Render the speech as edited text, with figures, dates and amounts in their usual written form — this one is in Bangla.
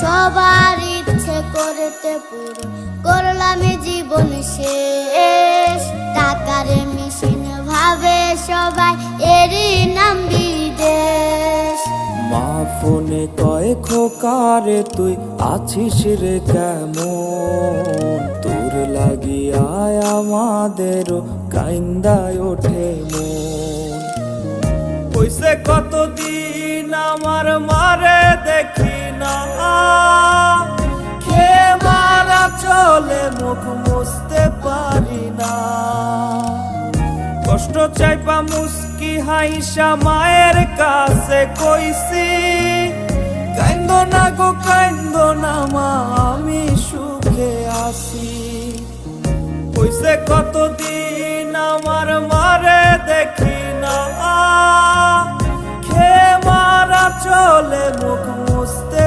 সবার ইচ্ছে করতে পুরো করলাম জীবন শেষ। টাকার মেশিন ভাবে সবাই, এরই নাম বিদেশ। মা ফোনে কয় খোকারে তুই আছিস রে কেমন, তোর লাগিয়া আমাদেরও কাইন্দায় ওঠে মন। কইছে কতদিন আমার মারে দেখি না, খে মারা চলে মুখ মুছতে পারি না। কষ্ট চাইপা মুস্কি হাইসা মায়ের কাছে কইছি, কাইন্দো না গো কাইন্দো না মা, আমি সুখে আছি। কইছে কতদিন আমার মারে দেখি না, খে মারা চলে মুখ মুছতে